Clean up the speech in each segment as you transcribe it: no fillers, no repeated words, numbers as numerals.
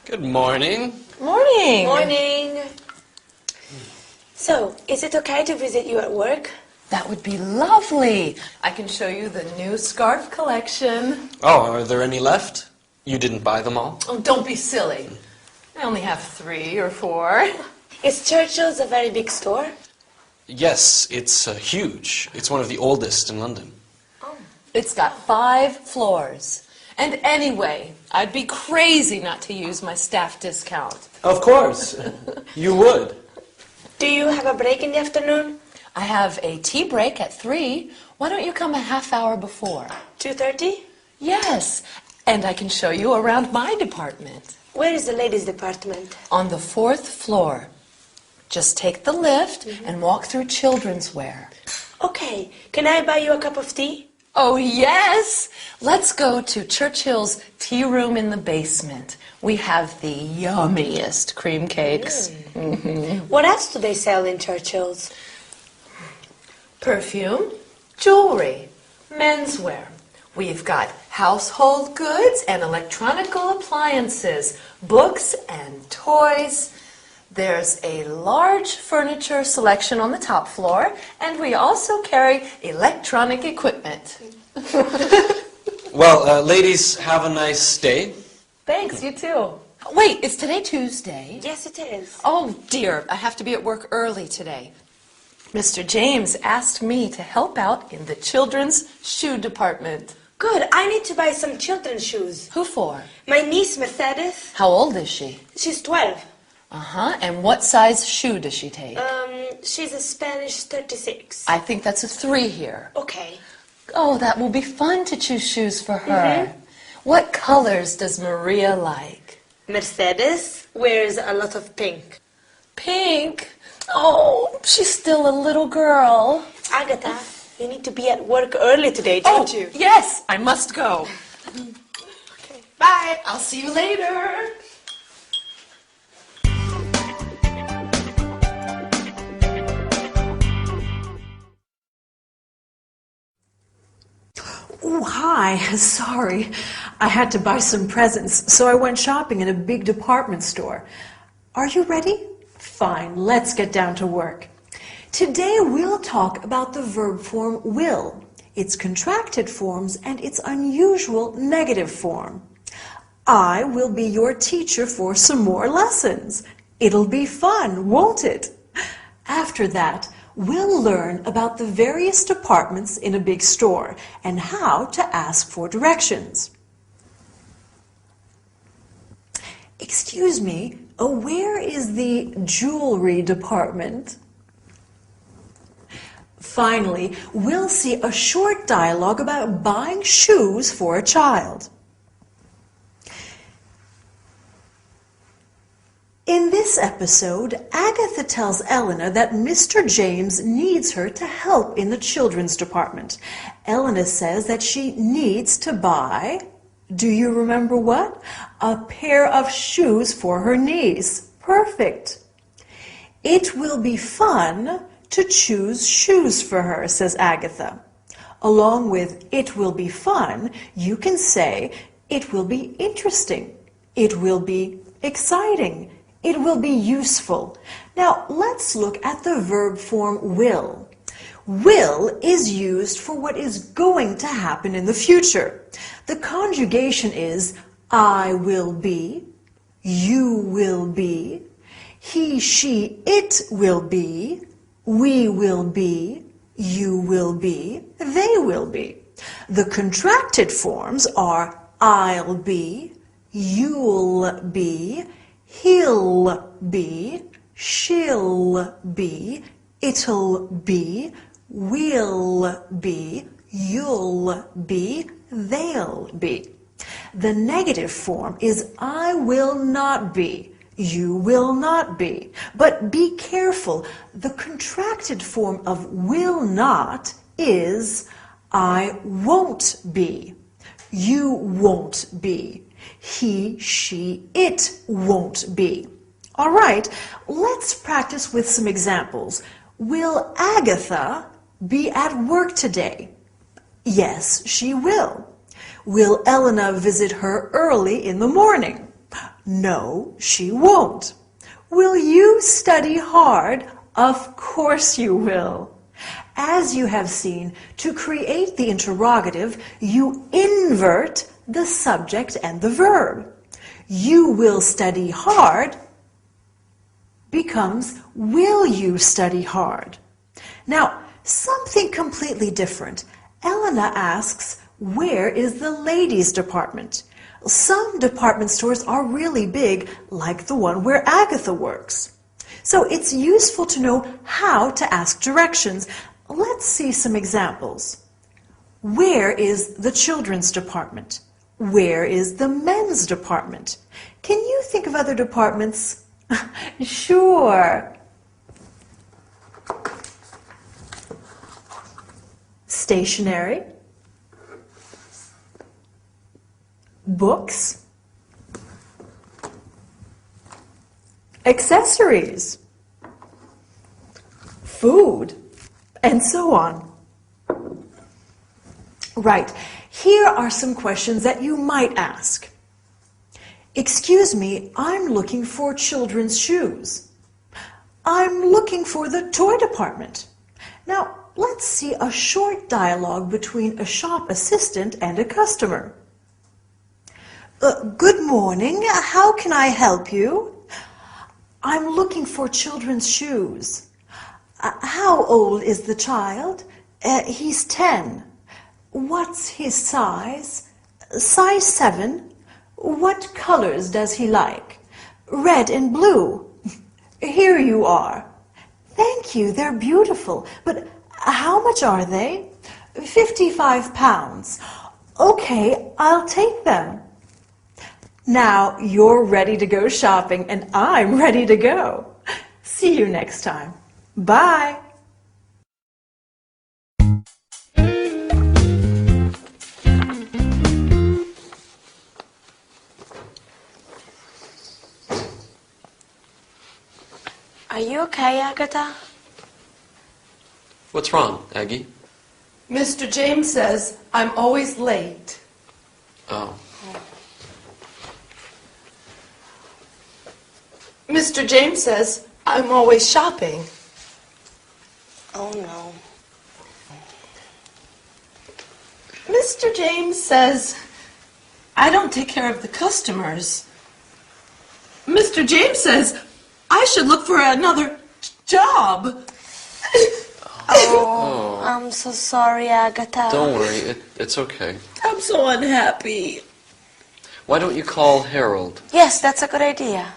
Good morning. Morning. Morning. So, is it okay to visit you at work? That would be lovely. I can show you the new scarf collection. Oh, are there any left? You didn't buy them all? Oh, don't be silly. I only have 3 or 4. Is Churchill's a very big store? Yes, it's huge. It's one of the oldest in London. Oh. It's got 5 floors. And anyway, I'd be crazy not to use my staff discount. Of course. You would. Do you have a break in the afternoon? I have a tea break at 3. Why don't you come a half hour before? 2:30? Yes, and I can show you around my department. Where is the ladies' department? On the 4th floor. Just take the lift and walk through children's wear. Okay, can I buy you a cup of tea? Oh, yes! Let's go to Churchill's tea room in the basement. We have the yummiest cream cakes. What else do they sell in Churchill's? Perfume, jewelry, menswear. We've got household goods and electronical appliances, books and toys. There's a large furniture selection on the top floor, and we also carry electronic equipment. Well, ladies, have a nice day. Thanks, you too. Wait, is today Tuesday? Yes, it is. Oh, dear, I have to be at work early today. Mr. James asked me to help out in the children's shoe department. Good, I need to buy some children's shoes. Who for? My niece, Mercedes. How old is she? She's 12. Uh-huh, and what size shoe does she take? She's a Spanish 36. I think that's a 3 here. Okay. Oh, that will be fun to choose shoes for her. What colors does Maria like? Mercedes wears a lot of pink. Pink? Oh, she's still a little girl. Agatha, you need to be at work early today, don't you? Yes, I must go. Okay. Bye. I'll see you later. Oh, hi. Sorry. I had to buy some presents, so I went shopping in a big department store. Are you ready? Fine, let's get down to work. Today we'll talk about the verb form will, its contracted forms, and its unusual negative form. I will be your teacher for some more lessons. It'll be fun, won't it? After that, we'll learn about the various departments in a big store and how to ask for directions. Excuse me, where is the jewelry department? Finally, we'll see a short dialogue about buying shoes for a child. In this episode, Agatha tells Elena that Mr. James needs her to help in the children's department. Elena says that she needs to buy, do you remember what? A pair of shoes for her niece. Perfect. It will be fun to choose shoes for her, says Agatha. Along with it will be fun, you can say it will be interesting. It will be exciting. It will be useful. Now, let's look at the verb form will. Will is used for what is going to happen in the future. The conjugation is I will be, you will be, he, she, it will be, we will be, you will be, they will be. The contracted forms are I'll be, you'll be, he'll be, she'll be, it'll be, we'll be, you'll be, they'll be. The negative form is I will not be, you will not be. But be careful, the contracted form of will not is I won't be, you won't be, he, she, it won't be. All right, let's practice with some examples. Will Agatha be at work today? Yes, she will. Will Elena visit her early in the morning? No, she won't. Will you study hard? Of course you will. As you have seen, to create the interrogative, you invert the subject and the verb. You will study hard becomes will you study hard. Now, something completely different. Elena asks, where is the ladies' department? Some department stores are really big, like the one where Agatha works. So it's useful to know how to ask directions. Let's see some examples. Where is the children's department? Where is the men's department? Can you think of other departments? Sure. Stationery. Books. Accessories. Food. And so on. Right. Here are some questions that you might ask. Excuse me, I'm looking for children's shoes. I'm looking for the toy department. Now, let's see a short dialogue between a shop assistant and a customer. Good morning. How can I help you? I'm looking for children's shoes. How old is the child? He's 10. What's his size? Size 7. What colors does he like? Red and blue. Here you are. Thank you, they're beautiful. But how much are they? 55 pounds. Okay, I'll take them. Now you're ready to go shopping and I'm ready to go. See you next time. Bye. Are you okay, Agatha? What's wrong, Aggie? Mr. James says I'm always late. Oh. Mr. James says I'm always shopping. Oh, no. Mr. James says I don't take care of the customers. Mr. James says I should look for another job. Oh, I'm so sorry, Agatha. Don't worry, it's okay. I'm so unhappy. Why don't you call Harold? Yes, that's a good idea.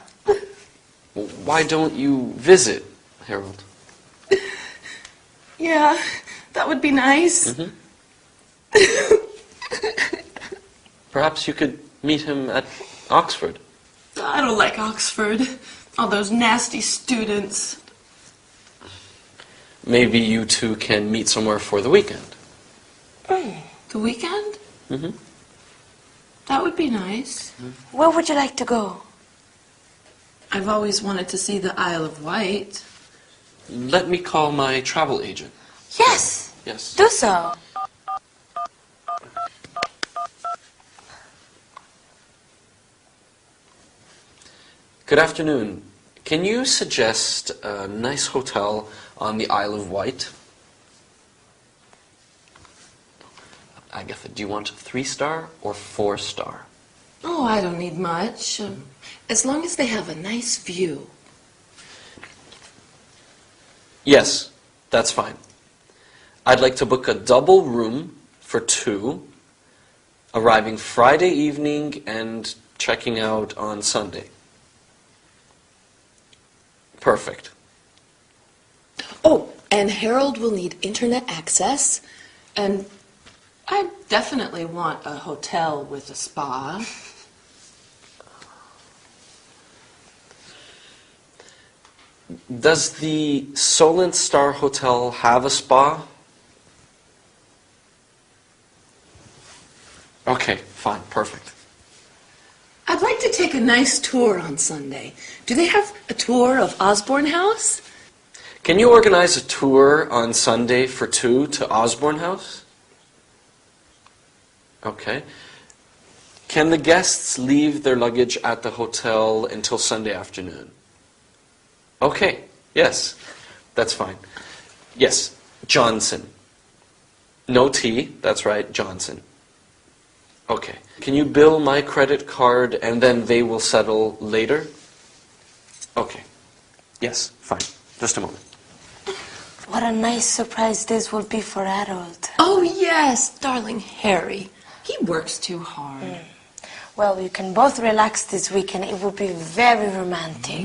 Why don't you visit Harold? Yeah, that would be nice. Mm-hmm. Perhaps you could meet him at Oxford. I don't like Oxford. All those nasty students. Maybe you two can meet somewhere for the weekend. The weekend? Mm-hmm. That would be nice. Where would you like to go? I've always wanted to see the Isle of Wight. Let me call my travel agent. Yes. Yes. Do so. Good afternoon. Can you suggest a nice hotel on the Isle of Wight? Agatha, do you want 3-star or 4-star? Oh, I don't need much. As long as they have a nice view. Yes, that's fine. I'd like to book a double room for 2, arriving Friday evening and checking out on Sunday. Perfect. Oh, and Harold will need internet access. And I definitely want a hotel with a spa. Does the Solent Star Hotel have a spa? Okay, fine, perfect. I'd like to take a nice tour on Sunday. Do they have a tour of Osborne House? Can you organize a tour on Sunday for 2 to Osborne House? Okay. Can the guests leave their luggage at the hotel until Sunday afternoon? Okay, yes, that's fine. Yes, Johnson. No T, that's right, Johnson. Okay. Can you bill my credit card and then they will settle later? Okay. Yes, fine. Just a moment. What a nice surprise this will be for Harold. Oh, yes, darling Harry. He works too hard. Well, you can both relax this weekend. It will be very romantic.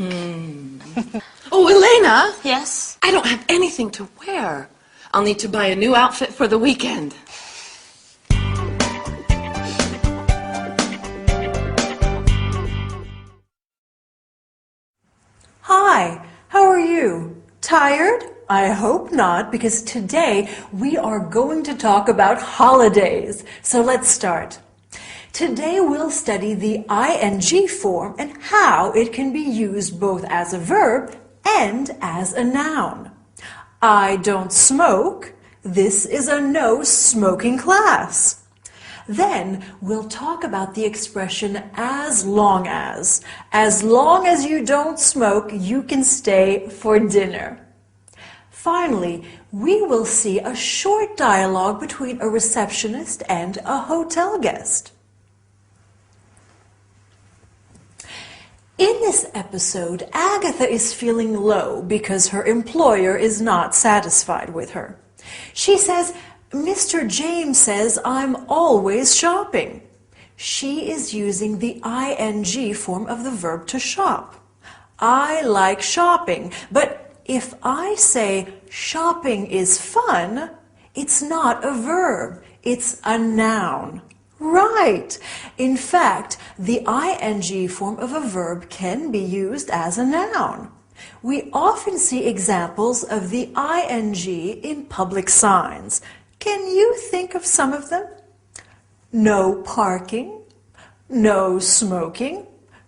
Oh, Elena! Yes? I don't have anything to wear. I'll need to buy a new outfit for the weekend. Hi, how are you? Tired? I hope not, because today we are going to talk about holidays. So let's start. Today we'll study the ing form and how it can be used both as a verb and as a noun. I don't smoke. This is a no smoking class. Then we'll talk about the expression as long as. As long as you don't smoke, you can stay for dinner. Finally, we will see a short dialogue between a receptionist and a hotel guest. In this episode, Agatha is feeling low because her employer is not satisfied with her. She says, Mr. James says I'm always shopping. She is using the ing form of the verb to shop. I like shopping, but if I say shopping is fun, it's not a verb, it's a noun. Right. In fact, the ing form of a verb can be used as a noun. We often see examples of the ing in public signs. Can you think of some of them? No parking, no smoking,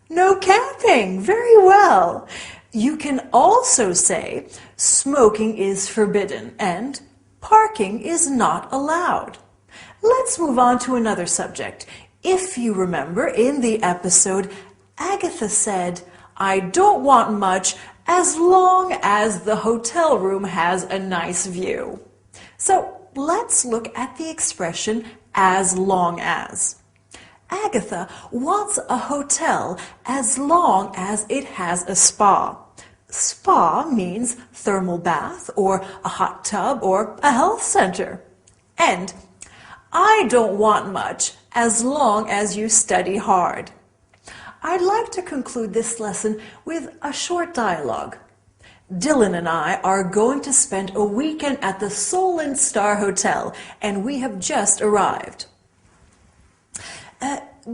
no camping. Very well. You can also say smoking is forbidden and parking is not allowed. Let's move on to another subject. If you remember, in the episode, Agatha said, I don't want much as long as the hotel room has a nice view. So let's look at the expression as long as. Agatha wants a hotel as long as it has a spa. Spa means thermal bath or a hot tub or a health center. And I don't want much as long as you study hard. I'd like to conclude this lesson with a short dialogue. Dylan and I are going to spend a weekend at the Solent Star Hotel, and we have just arrived.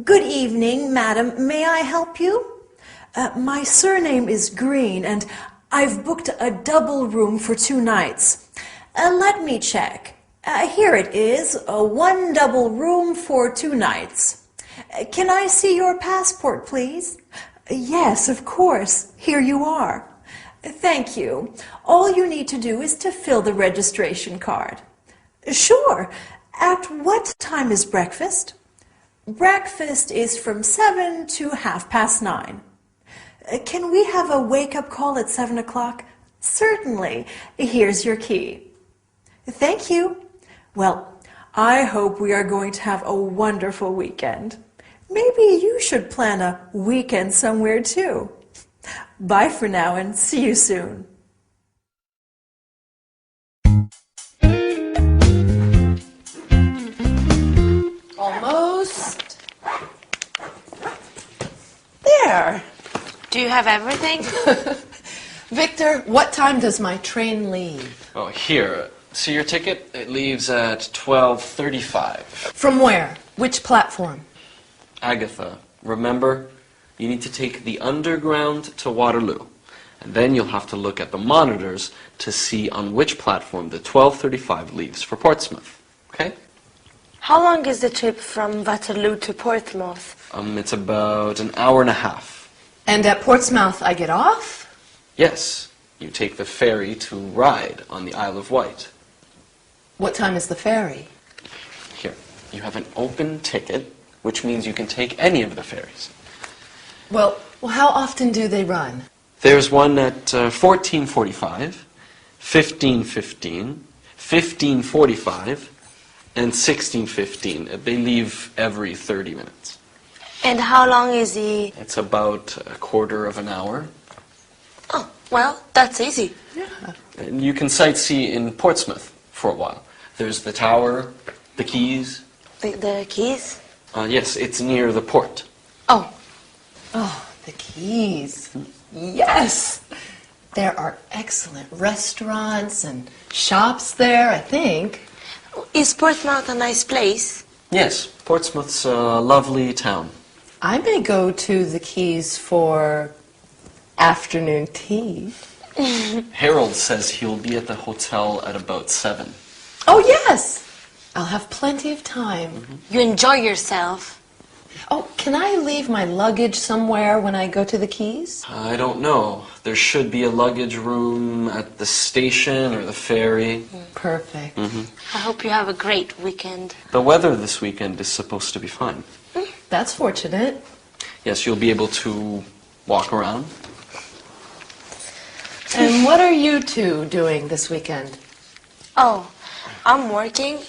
Good evening, madam. May I help you? My surname is Green, and I've booked a double room for 2 nights. Let me check. Here it is, one double room for 2 nights. Can I see your passport, please? Yes, of course. Here you are. Thank you. All you need to do is to fill the registration card. Sure. At what time is breakfast? Breakfast is from 7 to 9:30. Can we have a wake-up call at 7 o'clock? Certainly. Here's your key. Thank you. Well, I hope we are going to have a wonderful weekend. Maybe you should plan a weekend somewhere too. Bye for now and see you soon. Almost. There. Do you have everything? Victor, what time does my train leave? Oh, here. See your ticket? It leaves at 12:35. From where? Which platform? Agatha, remember, you need to take the underground to Waterloo. And then you'll have to look at the monitors to see on which platform the 12:35 leaves for Portsmouth. Okay? How long is the trip from Waterloo to Portsmouth? It's about an hour and a half. And at Portsmouth I get off? Yes, you take the ferry to Ryde on the Isle of Wight. What time is the ferry? Here, you have an open ticket. which means you can take any of the ferries. Well, how often do they run? There's one at 14:45, 15:15, 15:45, and 16:15. They leave every 30 minutes. And how long is the... It's about a quarter of an hour. Oh, well, that's easy. And you can sightsee in Portsmouth for a while. There's the tower, the quays. The keys? Yes, it's near the port. Oh, Oh, the Keys. Yes! There are excellent restaurants and shops there, I think. is Portsmouth a nice place? Yes, Portsmouth's a lovely town. I may go to the Keys for afternoon tea. Harold says he'll be at the hotel at about 7. Oh, yes! I'll have plenty of time. You enjoy yourself. Oh, can I leave my luggage somewhere when I go to the Keys? I don't know. There should be a luggage room at the station or the ferry. Perfect. I hope you have a great weekend. The weather this weekend is supposed to be fine. That's fortunate. Yes, you'll be able to walk around. And what are you two doing this weekend? Oh, I'm working,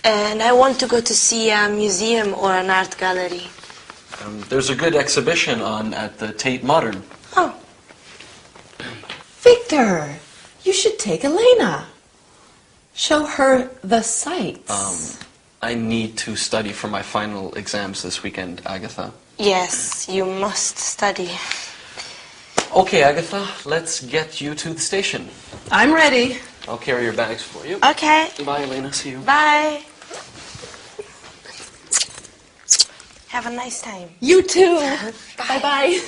and I want to go to see a museum or an art gallery. There's a good exhibition on at the Tate Modern. Oh, Victor, you should take Elena. Show her the sights. I need to study for my final exams this weekend, Agatha. yes, you must study. Okay, Agatha, let's get you to the station. I'm ready. I'll carry your bags for you. Okay, Bye, Elena. See you. bye. Have a nice time. You too. Bye-bye.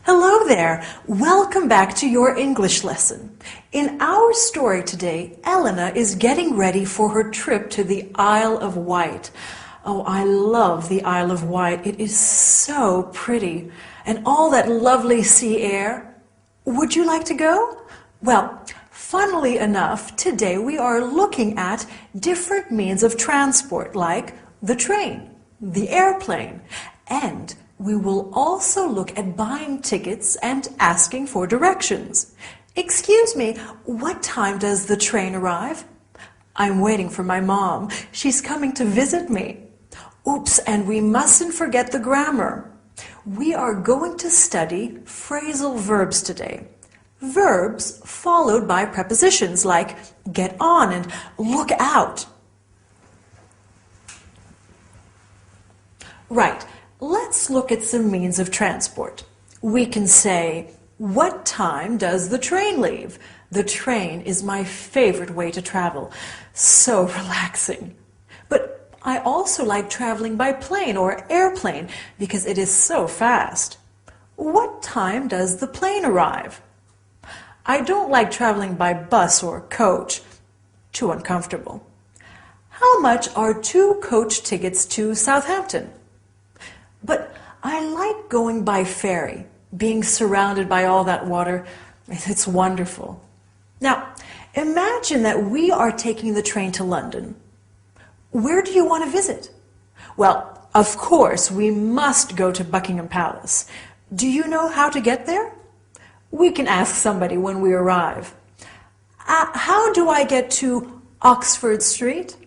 Hello there. Welcome back to your English lesson. In our story today, Elena is getting ready for her trip to the Isle of Wight. Oh, I love the Isle of Wight. It is so pretty. And all that lovely sea air. Would you like to go? Well, funnily enough, today we are looking at different means of transport, like the train, the airplane, and we will also look at buying tickets and asking for directions. Excuse me, what time does the train arrive? I'm waiting for my mom. She's coming to visit me. Oops, and we mustn't forget the grammar. We are going to study phrasal verbs today. Verbs followed by prepositions like get on and look out. Right, let's look at some means of transport. We can say, what time does the train leave? The train is my favorite way to travel. So relaxing. But I also like traveling by plane or airplane because it is so fast. What time does the plane arrive? I don't like traveling by bus or coach. Too uncomfortable. How much are 2 coach tickets to Southampton? But I like going by ferry, being surrounded by all that water. It's wonderful. Now, imagine that we are taking the train to London. Where do you want to visit? Well, of course, we must go to Buckingham Palace. Do you know how to get there? We can ask somebody when we arrive. How do I get to Oxford Street?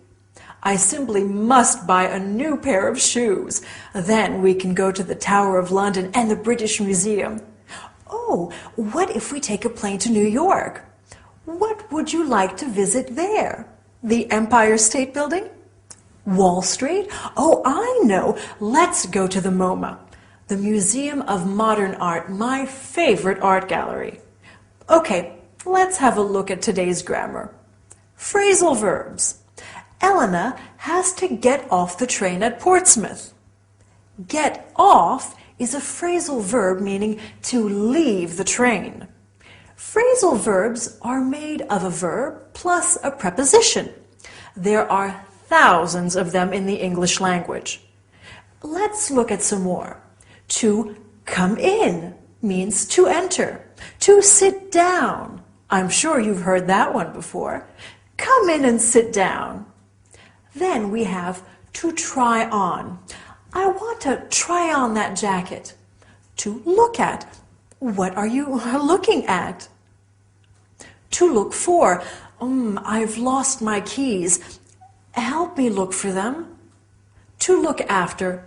I simply must buy a new pair of shoes. Then we can go to the Tower of London and the British Museum. Oh, what if we take a plane to New York? What would you like to visit there? The Empire State Building? Wall Street? Oh, I know. Let's go to the MoMA, the Museum of Modern Art, my favorite art gallery. Okay, let's have a look at today's grammar. Phrasal verbs. Elena has to get off the train at Portsmouth. Get off is a phrasal verb meaning to leave the train. Phrasal verbs are made of a verb plus a preposition. There are thousands of them in the English language. Let's look at some more. To come in, means to enter, to sit down. I'm sure you've heard that one before. Come in and sit down. Then we have to try on. I want to try on that jacket. To look at. What are you looking at? To look for. I've lost my keys. Help me look for them. To look after.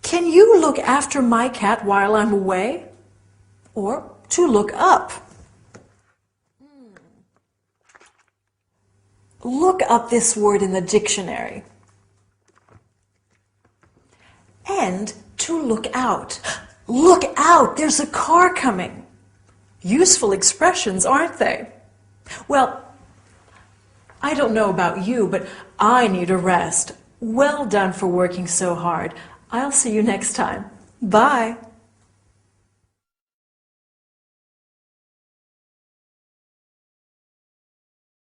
Can you look after my cat while I'm away? Or to look up. Look up this word in the dictionary. And to look out. Look out, there's a car coming. Useful expressions, aren't they? Well, I don't know about you, but I need a rest. Well done for working so hard. I'll see you next time. Bye.